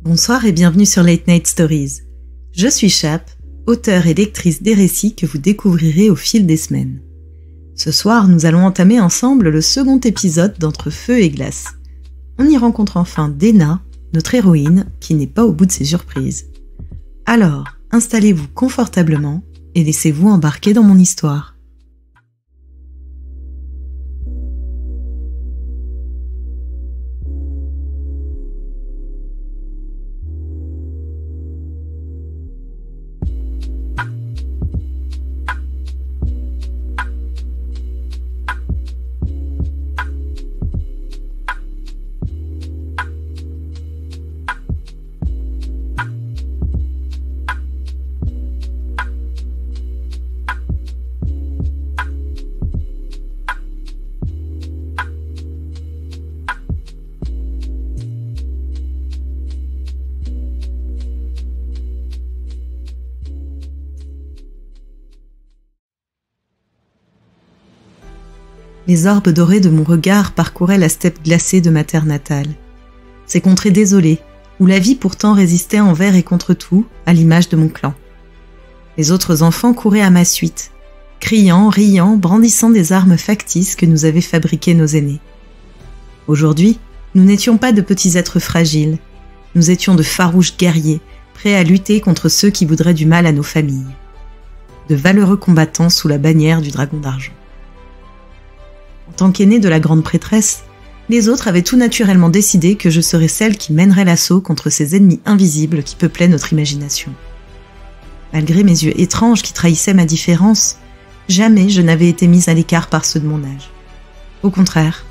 Bonsoir et bienvenue sur Late Night Stories. Je suis Chap, auteure et lectrice des récits que vous découvrirez au fil des semaines. Ce soir, nous allons entamer ensemble le second épisode d'Entre Feu et Glace. On y rencontre enfin Dena, notre héroïne, qui n'est pas au bout de ses surprises. Alors, installez-vous confortablement et laissez-vous embarquer dans mon histoire. Les orbes dorés de mon regard parcouraient la steppe glacée de ma terre natale. Ces contrées désolées, où la vie pourtant résistait envers et contre tout, à l'image de mon clan. Les autres enfants couraient à ma suite, criant, riant, brandissant des armes factices que nous avaient fabriquées nos aînés. Aujourd'hui, nous n'étions pas de petits êtres fragiles, nous étions de farouches guerriers, prêts à lutter contre ceux qui voudraient du mal à nos familles. De valeureux combattants sous la bannière du dragon d'argent. En tant qu'aînée de la grande prêtresse, les autres avaient tout naturellement décidé que je serais celle qui mènerait l'assaut contre ces ennemis invisibles qui peuplaient notre imagination. Malgré mes yeux étranges qui trahissaient ma différence, jamais je n'avais été mise à l'écart par ceux de mon âge. Au contraire,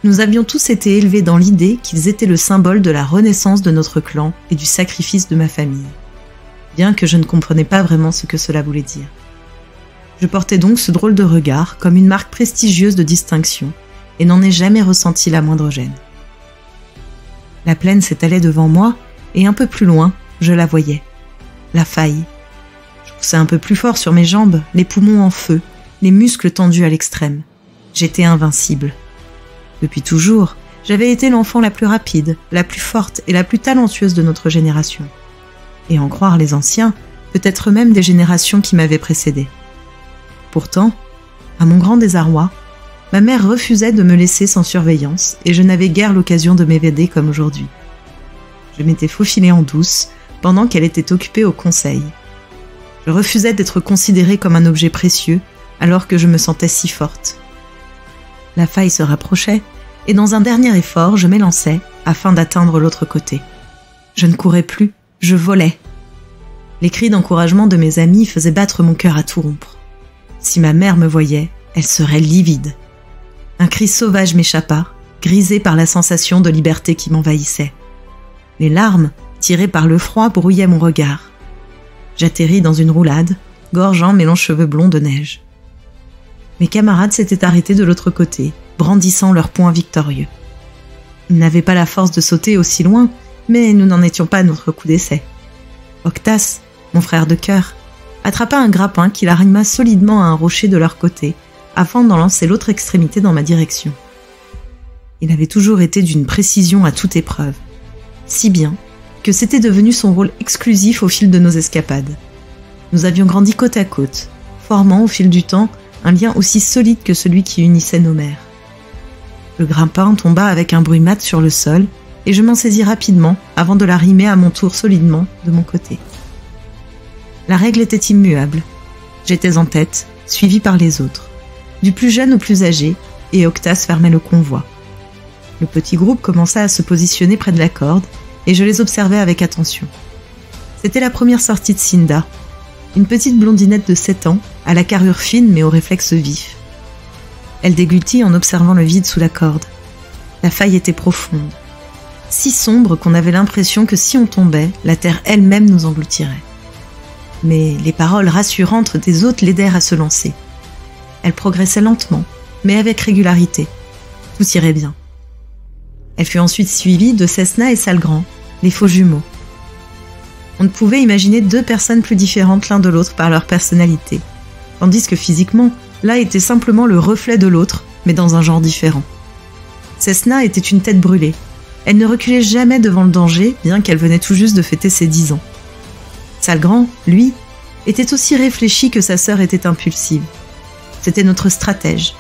nous avions tous été élevés dans l'idée qu'ils étaient le symbole de la renaissance de notre clan et du sacrifice de ma famille, bien que je ne comprenais pas vraiment ce que cela voulait dire. Je portais donc ce drôle de regard comme une marque prestigieuse de distinction et n'en ai jamais ressenti la moindre gêne. La plaine s'étalait devant moi et un peu plus loin, je la voyais. La faille. Je poussais un peu plus fort sur mes jambes, les poumons en feu, les muscles tendus à l'extrême. J'étais invincible. Depuis toujours, j'avais été l'enfant la plus rapide, la plus forte et la plus talentueuse de notre génération. Et en croire les anciens, peut-être même des générations qui m'avaient précédé. Pourtant, à mon grand désarroi, ma mère refusait de me laisser sans surveillance et je n'avais guère l'occasion de m'évader comme aujourd'hui. Je m'étais faufilée en douce pendant qu'elle était occupée au conseil. Je refusais d'être considérée comme un objet précieux alors que je me sentais si forte. La faille se rapprochait et dans un dernier effort, je m'élançai afin d'atteindre l'autre côté. Je ne courais plus, je volais. Les cris d'encouragement de mes amis faisaient battre mon cœur à tout rompre. Si ma mère me voyait, elle serait livide. Un cri sauvage m'échappa, grisé par la sensation de liberté qui m'envahissait. Les larmes, tirées par le froid, brouillaient mon regard. J'atterris dans une roulade, gorgeant mes longs cheveux blonds de neige. Mes camarades s'étaient arrêtés de l'autre côté, brandissant leurs poings victorieux. Ils n'avaient pas la force de sauter aussi loin, mais nous n'en étions pas à notre coup d'essai. Octas, mon frère de cœur, attrapa un grappin qu'il arrima solidement à un rocher de leur côté, afin d'en lancer l'autre extrémité dans ma direction. Il avait toujours été d'une précision à toute épreuve, si bien que c'était devenu son rôle exclusif au fil de nos escapades. Nous avions grandi côte à côte, formant au fil du temps un lien aussi solide que celui qui unissait nos mères. Le grappin tomba avec un bruit mat sur le sol, et je m'en saisis rapidement avant de l'arrimer à mon tour solidement de mon côté. La règle était immuable. J'étais en tête, suivie par les autres, du plus jeune au plus âgé, et Octas fermait le convoi. Le petit groupe commença à se positionner près de la corde, et je les observais avec attention. C'était la première sortie de Cinda, une petite blondinette de 7 ans, à la carrure fine mais aux réflexes vifs. Elle déglutit en observant le vide sous la corde. La faille était profonde, si sombre qu'on avait l'impression que si on tombait, la terre elle-même nous engloutirait. Mais les paroles rassurantes des autres l'aidèrent à se lancer. Elle progressait lentement, mais avec régularité. Tout irait bien. Elle fut ensuite suivie de Cessna et Salgrand, les faux jumeaux. On ne pouvait imaginer deux personnes plus différentes l'un de l'autre par leur personnalité, tandis que physiquement, l'un était simplement le reflet de l'autre, mais dans un genre différent. Cessna était une tête brûlée, Elle ne reculait jamais devant le danger, bien qu'elle venait tout juste de fêter ses 10 ans. Salgrand, lui, était aussi réfléchi que sa sœur était impulsive. C'était notre stratège.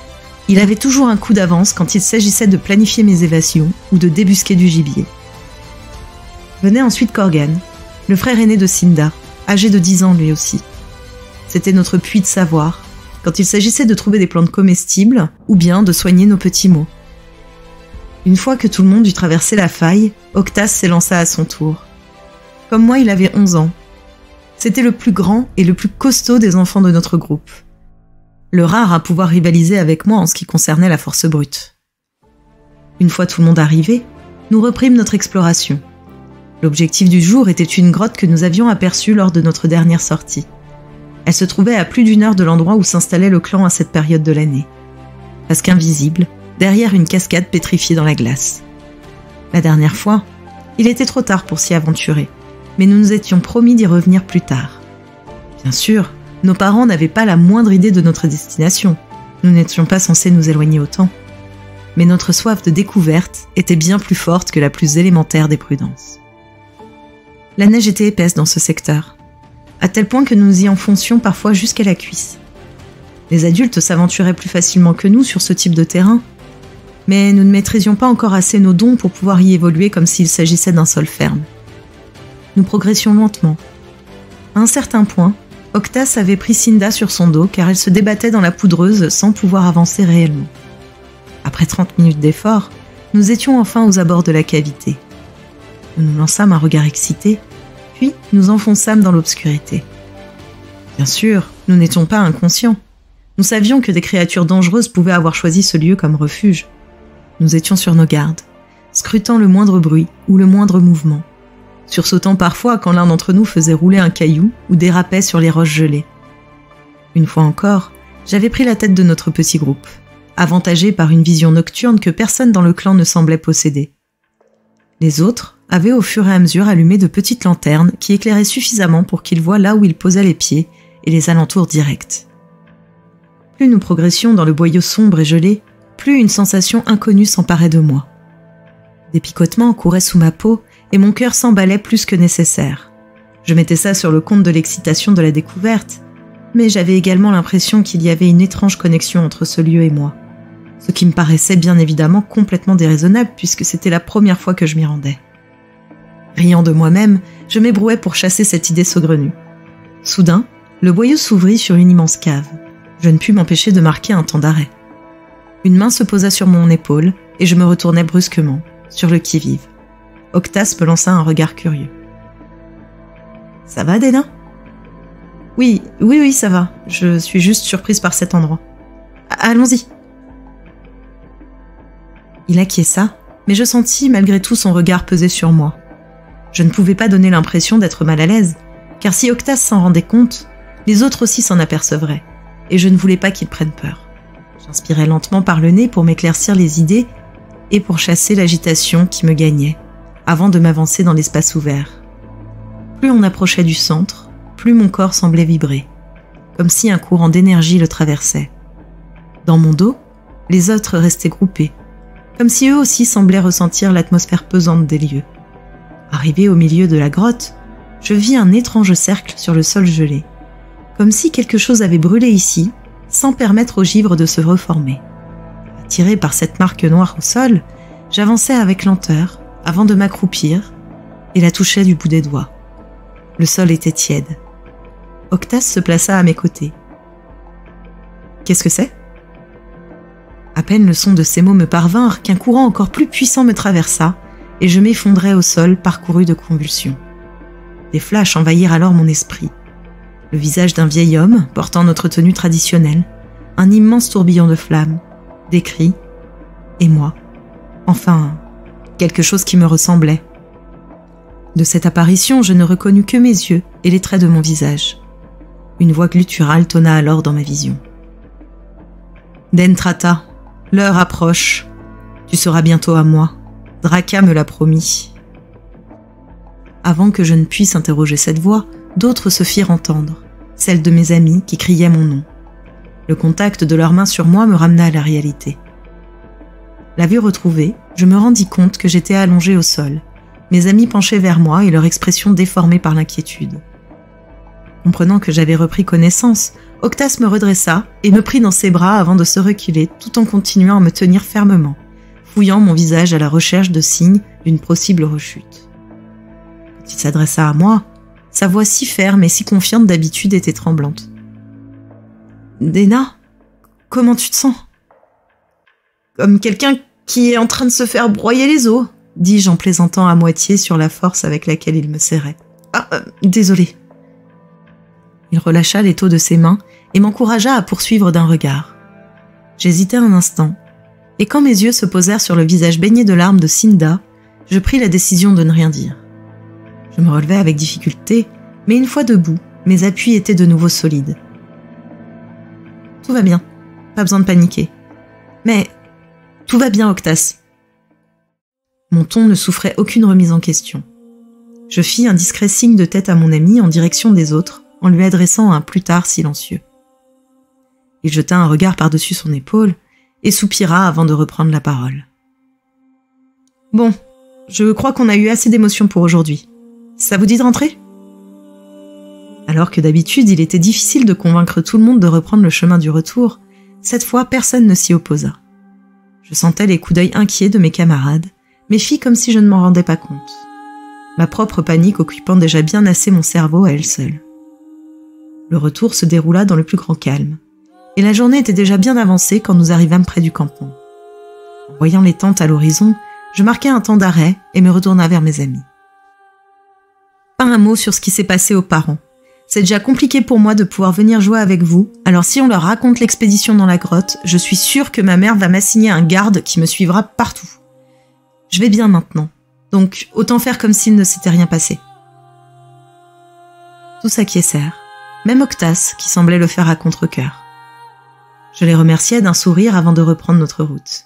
Il avait toujours un coup d'avance quand il s'agissait de planifier mes évasions ou de débusquer du gibier. Venait ensuite Corgan, le frère aîné de Cinda, âgé de 10 ans lui aussi. C'était notre puits de savoir, quand il s'agissait de trouver des plantes comestibles ou bien de soigner nos petits maux. Une fois que tout le monde eut traversé la faille, Octas s'élança à son tour. Comme moi, il avait 11 ans. C'était le plus grand et le plus costaud des enfants de notre groupe. Le rare à pouvoir rivaliser avec moi en ce qui concernait la force brute. Une fois tout le monde arrivé, nous reprîmes notre exploration. L'objectif du jour était une grotte que nous avions aperçue lors de notre dernière sortie. Elle se trouvait à plus d'1 heure de l'endroit où s'installait le clan à cette période de l'année. Presque invisible, derrière une cascade pétrifiée dans la glace. La dernière fois, il était trop tard pour s'y aventurer, mais nous nous étions promis d'y revenir plus tard. Bien sûr, nos parents n'avaient pas la moindre idée de notre destination. Nous n'étions pas censés nous éloigner autant. Mais notre soif de découverte était bien plus forte que la plus élémentaire des prudences. La neige était épaisse dans ce secteur, à tel point que nous y enfoncions parfois jusqu'à la cuisse. Les adultes s'aventuraient plus facilement que nous sur ce type de terrain, mais nous ne maîtrisions pas encore assez nos dons pour pouvoir y évoluer comme s'il s'agissait d'un sol ferme. Nous progressions lentement. À un certain point, Octas avait pris Cinda sur son dos car elle se débattait dans la poudreuse sans pouvoir avancer réellement. Après 30 minutes d'effort, nous étions enfin aux abords de la cavité. Nous nous lançâmes un regard excité, puis nous enfonçâmes dans l'obscurité. Bien sûr, nous n'étions pas inconscients. Nous savions que des créatures dangereuses pouvaient avoir choisi ce lieu comme refuge. Nous étions sur nos gardes, scrutant le moindre bruit ou le moindre mouvement, sursautant parfois quand l'un d'entre nous faisait rouler un caillou ou dérapait sur les roches gelées. Une fois encore, j'avais pris la tête de notre petit groupe, avantagé par une vision nocturne que personne dans le clan ne semblait posséder. Les autres avaient au fur et à mesure allumé de petites lanternes qui éclairaient suffisamment pour qu'ils voient là où ils posaient les pieds et les alentours directs. Plus nous progressions dans le boyau sombre et gelé, plus une sensation inconnue s'emparait de moi. Des picotements couraient sous ma peau et mon cœur s'emballait plus que nécessaire. Je mettais ça sur le compte de l'excitation de la découverte, mais j'avais également l'impression qu'il y avait une étrange connexion entre ce lieu et moi, ce qui me paraissait bien évidemment complètement déraisonnable puisque c'était la première fois que je m'y rendais. Riant de moi-même, je m'ébrouais pour chasser cette idée saugrenue. Soudain, le boyau s'ouvrit sur une immense cave. Je ne pus m'empêcher de marquer un temps d'arrêt. Une main se posa sur mon épaule et je me retournai brusquement, sur le qui-vive. Octas me lança un regard curieux. « Ça va, Dédain ?»« Oui, ça va. Je suis juste surprise par cet endroit. Allons-y. » Il acquiesça, mais je sentis malgré tout son regard peser sur moi. Je ne pouvais pas donner l'impression d'être mal à l'aise, car si Octas s'en rendait compte, les autres aussi s'en apercevraient, et je ne voulais pas qu'ils prennent peur. J'inspirais lentement par le nez pour m'éclaircir les idées et pour chasser l'agitation qui me gagnait, avant de m'avancer dans l'espace ouvert. Plus on approchait du centre, plus mon corps semblait vibrer, comme si un courant d'énergie le traversait. Dans mon dos, les autres restaient groupés, comme si eux aussi semblaient ressentir l'atmosphère pesante des lieux. Arrivé au milieu de la grotte, je vis un étrange cercle sur le sol gelé, comme si quelque chose avait brûlé ici, sans permettre au givre de se reformer. Attiré par cette marque noire au sol, j'avançais avec lenteur, avant de m'accroupir, et la touchais du bout des doigts. Le sol était tiède. Octas se plaça à mes côtés. « Qu'est-ce que c'est ?» À peine le son de ces mots me parvinrent qu'un courant encore plus puissant me traversa, et je m'effondrai au sol parcouru de convulsions. Des flashs envahirent alors mon esprit. Le visage d'un vieil homme, portant notre tenue traditionnelle, un immense tourbillon de flammes, des cris, et moi. Enfin, quelque chose qui me ressemblait. De cette apparition, je ne reconnus que mes yeux et les traits de mon visage. Une voix gutturale tonna alors dans ma vision. « Dentrata, l'heure approche. Tu seras bientôt à moi. Draka me l'a promis. » Avant que je ne puisse interroger cette voix, d'autres se firent entendre, celles de mes amis qui criaient mon nom. Le contact de leurs mains sur moi me ramena à la réalité. La vue retrouvée, je me rendis compte que j'étais allongée au sol, mes amis penchés vers moi et leur expression déformée par l'inquiétude. Comprenant que j'avais repris connaissance, Octas me redressa et me prit dans ses bras avant de se reculer tout en continuant à me tenir fermement, fouillant mon visage à la recherche de signes d'une possible rechute. Quand il s'adressa à moi, sa voix si ferme et si confiante d'habitude était tremblante. « Déna, comment tu te sens ?»« Comme quelqu'un qui est en train de se faire broyer les os, » dis-je en plaisantant à moitié sur la force avec laquelle il me serrait. « Ah, désolé. » Il relâcha l'étau de ses mains et m'encouragea à poursuivre d'un regard. J'hésitai un instant, et quand mes yeux se posèrent sur le visage baigné de larmes de Cinda, je pris la décision de ne rien dire. Je me relevai avec difficulté, mais une fois debout, mes appuis étaient de nouveau solides. « Tout va bien, pas besoin de paniquer. Mais tout va bien, Octas. » Mon ton ne souffrait aucune remise en question. Je fis un discret signe de tête à mon ami en direction des autres, en lui adressant un plus tard silencieux. Il jeta un regard par-dessus son épaule et soupira avant de reprendre la parole. « Bon, je crois qu'on a eu assez d'émotions pour aujourd'hui. Ça vous dit de rentrer ?» Alors que d'habitude, il était difficile de convaincre tout le monde de reprendre le chemin du retour, cette fois personne ne s'y opposa. Je sentais les coups d'œil inquiets de mes camarades, mais fis comme si je ne m'en rendais pas compte. Ma propre panique occupant déjà bien assez mon cerveau à elle seule. Le retour se déroula dans le plus grand calme, et la journée était déjà bien avancée quand nous arrivâmes près du campement. En voyant les tentes à l'horizon, je marquai un temps d'arrêt et me retourna vers mes amis. Pas un mot sur ce qui s'est passé aux parents. C'est déjà compliqué pour moi de pouvoir venir jouer avec vous, alors si on leur raconte l'expédition dans la grotte, je suis sûre que ma mère va m'assigner un garde qui me suivra partout. Je vais bien maintenant, donc autant faire comme s'il ne s'était rien passé. Tous s'acquiescèrent, même Octas qui semblait le faire à contre-cœur. Je les remerciai d'un sourire avant de reprendre notre route.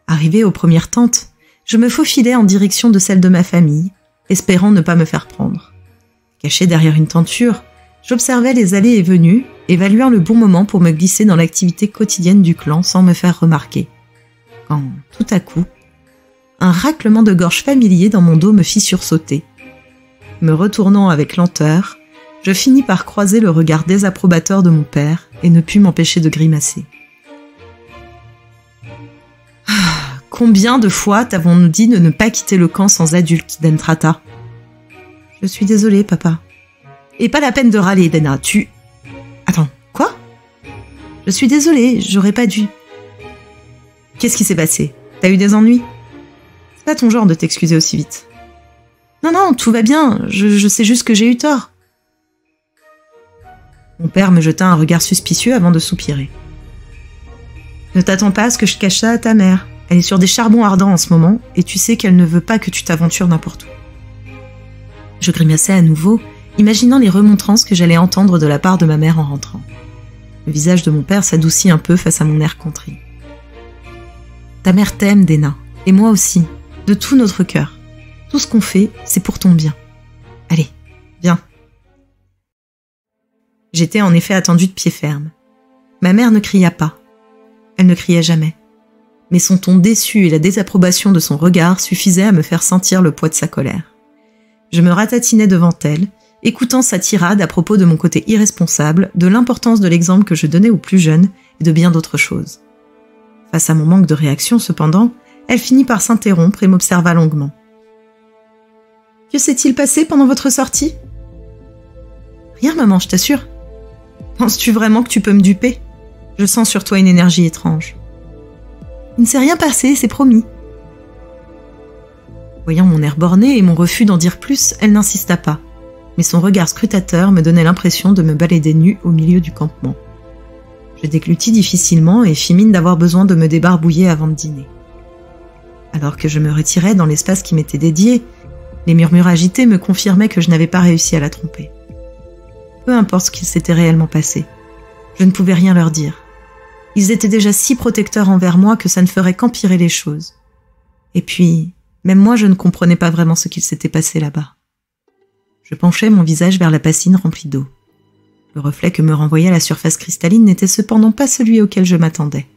Arrivé aux premières tentes, je me faufilai en direction de celle de ma famille, espérant ne pas me faire prendre. Caché derrière une tenture, j'observais les allées et venues, évaluant le bon moment pour me glisser dans l'activité quotidienne du clan sans me faire remarquer. Quand, tout à coup, un raclement de gorge familier dans mon dos me fit sursauter. Me retournant avec lenteur, je finis par croiser le regard désapprobateur de mon père et ne pus m'empêcher de grimacer. « Combien de fois t'avons-nous dit de ne pas quitter le camp sans adulte, Dentrata ?»« Je suis désolée, papa. »« Et pas la peine de râler, Dena, tu... » »« Attends, quoi ?»« Je suis désolée, j'aurais pas dû. »« Qu'est-ce qui s'est passé? T'as eu des ennuis ?»« C'est pas ton genre de t'excuser aussi vite. »« Non, non, tout va bien, je sais juste que j'ai eu tort. » Mon père me jeta un regard suspicieux avant de soupirer. « Ne t'attends pas à ce que je cache ça à ta mère. Elle est sur des charbons ardents en ce moment, et tu sais qu'elle ne veut pas que tu t'aventures n'importe où. » Je grimaçais à nouveau, imaginant les remontrances que j'allais entendre de la part de ma mère en rentrant. Le visage de mon père s'adoucit un peu face à mon air contrit. « Ta mère t'aime, Déna, et moi aussi, de tout notre cœur. Tout ce qu'on fait, c'est pour ton bien. Allez, viens. » J'étais en effet attendue de pied ferme. Ma mère ne cria pas. Elle ne criait jamais. Mais son ton déçu et la désapprobation de son regard suffisaient à me faire sentir le poids de sa colère. Je me ratatinais devant elle, écoutant sa tirade à propos de mon côté irresponsable, de l'importance de l'exemple que je donnais aux plus jeunes et de bien d'autres choses. Face à mon manque de réaction, cependant, elle finit par s'interrompre et m'observa longuement. « Que s'est-il passé pendant votre sortie ?»« Rien, maman, je t'assure. Penses-tu vraiment que tu peux me duper ? Je sens sur toi une énergie étrange. »« Il ne s'est rien passé, c'est promis. » Voyant mon air borné et mon refus d'en dire plus, elle n'insista pas, mais son regard scrutateur me donnait l'impression de me balader nue au milieu du campement. Je déglutis difficilement et fis mine d'avoir besoin de me débarbouiller avant de dîner. Alors que je me retirais dans l'espace qui m'était dédié, les murmures agités me confirmaient que je n'avais pas réussi à la tromper. Peu importe ce qu'il s'était réellement passé, je ne pouvais rien leur dire. Ils étaient déjà si protecteurs envers moi que ça ne ferait qu'empirer les choses. Et puis, même moi je ne comprenais pas vraiment ce qu'il s'était passé là-bas. Je penchai mon visage vers la bassine remplie d'eau. Le reflet que me renvoyait la surface cristalline n'était cependant pas celui auquel je m'attendais.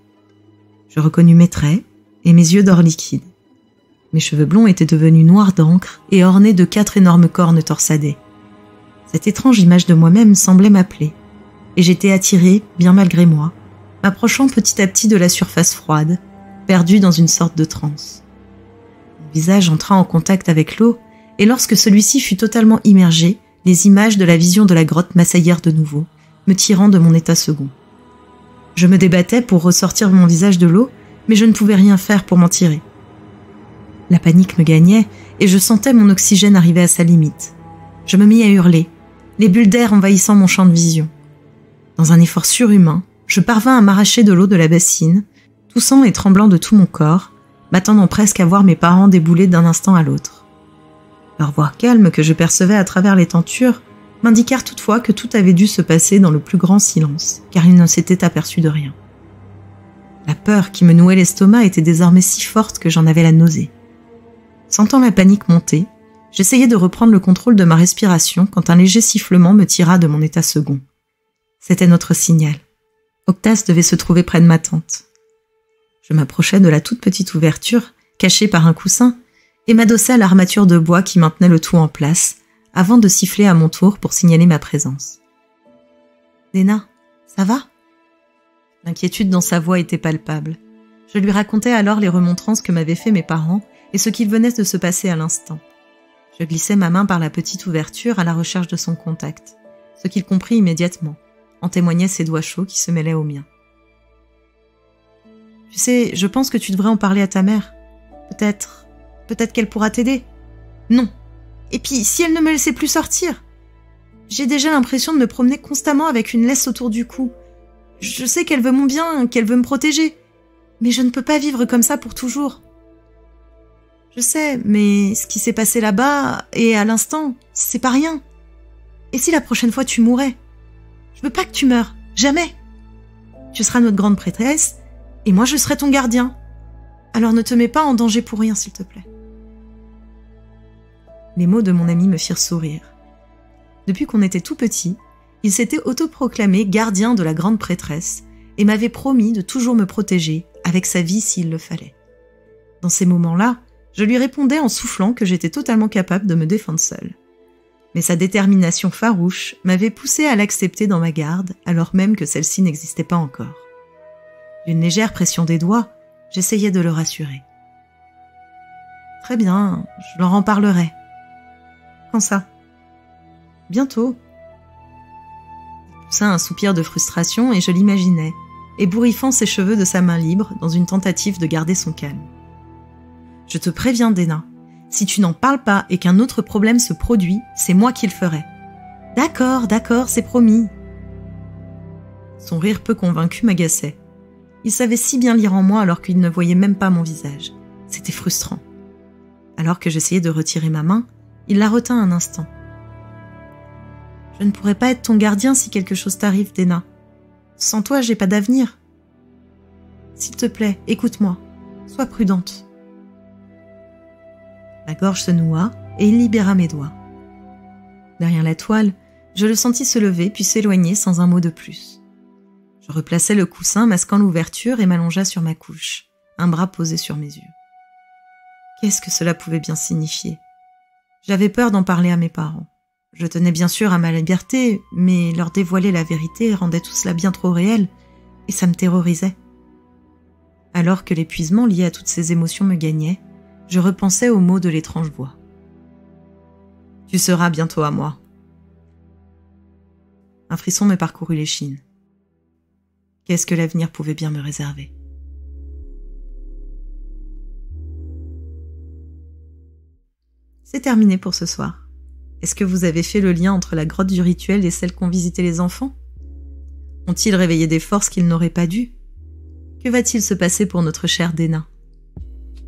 Je reconnus mes traits et mes yeux d'or liquide. Mes cheveux blonds étaient devenus noirs d'encre et ornés de 4 énormes cornes torsadées. Cette étrange image de moi-même semblait m'appeler, et j'étais attirée, bien malgré moi, m'approchant petit à petit de la surface froide, perdue dans une sorte de transe. Mon visage entra en contact avec l'eau, et lorsque celui-ci fut totalement immergé, les images de la vision de la grotte m'assaillèrent de nouveau, me tirant de mon état second. Je me débattais pour ressortir mon visage de l'eau, mais je ne pouvais rien faire pour m'en tirer. La panique me gagnait, et je sentais mon oxygène arriver à sa limite. Je me mis à hurler, les bulles d'air envahissant mon champ de vision. Dans un effort surhumain, je parvins à m'arracher de l'eau de la bassine, toussant et tremblant de tout mon corps, m'attendant presque à voir mes parents débouler d'un instant à l'autre. Leur voix calme que je percevais à travers les tentures m'indiquèrent toutefois que tout avait dû se passer dans le plus grand silence, car ils ne s'étaient aperçus de rien. La peur qui me nouait l'estomac était désormais si forte que j'en avais la nausée. Sentant la panique monter, j'essayais de reprendre le contrôle de ma respiration quand un léger sifflement me tira de mon état second. C'était notre signal. Octas devait se trouver près de ma tente. Je m'approchai de la toute petite ouverture, cachée par un coussin, et m'adossai à l'armature de bois qui maintenait le tout en place, avant de siffler à mon tour pour signaler ma présence. « Déna, ça va ?» L'inquiétude dans sa voix était palpable. Je lui racontai alors les remontrances que m'avaient fait mes parents et ce qu'il venait de se passer à l'instant. Je glissai ma main par la petite ouverture à la recherche de son contact, ce qu'il comprit immédiatement, en témoignaient ses doigts chauds qui se mêlaient aux miens. « Tu sais, je pense que tu devrais en parler à ta mère. Peut-être qu'elle pourra t'aider. » »« Non. Et puis, si elle ne me laissait plus sortir ? J'ai déjà l'impression de me promener constamment avec une laisse autour du cou. Je sais qu'elle veut mon bien, qu'elle veut me protéger. Mais je ne peux pas vivre comme ça pour toujours. Je sais, mais ce qui s'est passé là-bas, et à l'instant, c'est pas rien. Et si la prochaine fois tu mourais ? Je veux pas que tu meures, jamais. Tu seras notre grande prêtresse, et moi je serai ton gardien. Alors ne te mets pas en danger pour rien, s'il te plaît. Les mots de mon ami me firent sourire. Depuis qu'on était tout petit, il s'était autoproclamé gardien de la grande prêtresse et m'avait promis de toujours me protéger, avec sa vie s'il le fallait. Dans ces moments-là, je lui répondais en soufflant que j'étais totalement capable de me défendre seule. Mais sa détermination farouche m'avait poussé à l'accepter dans ma garde, alors même que celle-ci n'existait pas encore. D'une légère pression des doigts, j'essayais de le rassurer. « Très bien, je leur en parlerai. »« Quand ça ? » ?»« Bientôt. » Il poussa un soupir de frustration et je l'imaginais, ébouriffant ses cheveux de sa main libre dans une tentative de garder son calme. « Je te préviens, Déna, si tu n'en parles pas et qu'un autre problème se produit, c'est moi qui le ferai. »« D'accord, c'est promis. » Son rire peu convaincu m'agaçait. Il savait si bien lire en moi alors qu'il ne voyait même pas mon visage. C'était frustrant. Alors que j'essayais de retirer ma main, il la retint un instant. « Je ne pourrais pas être ton gardien si quelque chose t'arrive, Déna. Sans toi, j'ai pas d'avenir. S'il te plaît, écoute-moi. Sois prudente. » La gorge se noua et il libéra mes doigts. Derrière la toile, je le sentis se lever puis s'éloigner sans un mot de plus. Je replaçai le coussin masquant l'ouverture et m'allongea sur ma couche, un bras posé sur mes yeux. Qu'est-ce que cela pouvait bien signifier ? J'avais peur d'en parler à mes parents. Je tenais bien sûr à ma liberté, mais leur dévoiler la vérité rendait tout cela bien trop réel, et ça me terrorisait. Alors que l'épuisement lié à toutes ces émotions me gagnait, je repensais aux mots de l'étrange voix. « Tu seras bientôt à moi. » Un frisson me parcourut l'échine. Qu'est-ce que l'avenir pouvait bien me réserver ? C'est terminé pour ce soir. Est-ce que vous avez fait le lien entre la grotte du rituel et celle qu'ont visité les enfants ? Ont-ils réveillé des forces qu'ils n'auraient pas dû ? Que va-t-il se passer pour notre chère Déna ?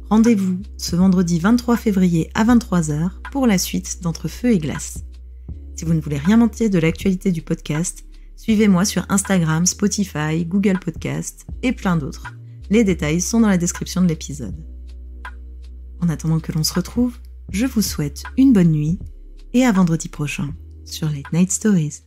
Rendez-vous ce vendredi 23 février à 23h pour la suite d'Entre Feu et Glace. Si vous ne voulez rien manquer de l'actualité du podcast, suivez-moi sur Instagram, Spotify, Google Podcast et plein d'autres. Les détails sont dans la description de l'épisode. En attendant que l'on se retrouve, je vous souhaite une bonne nuit et à vendredi prochain sur Late Night Stories.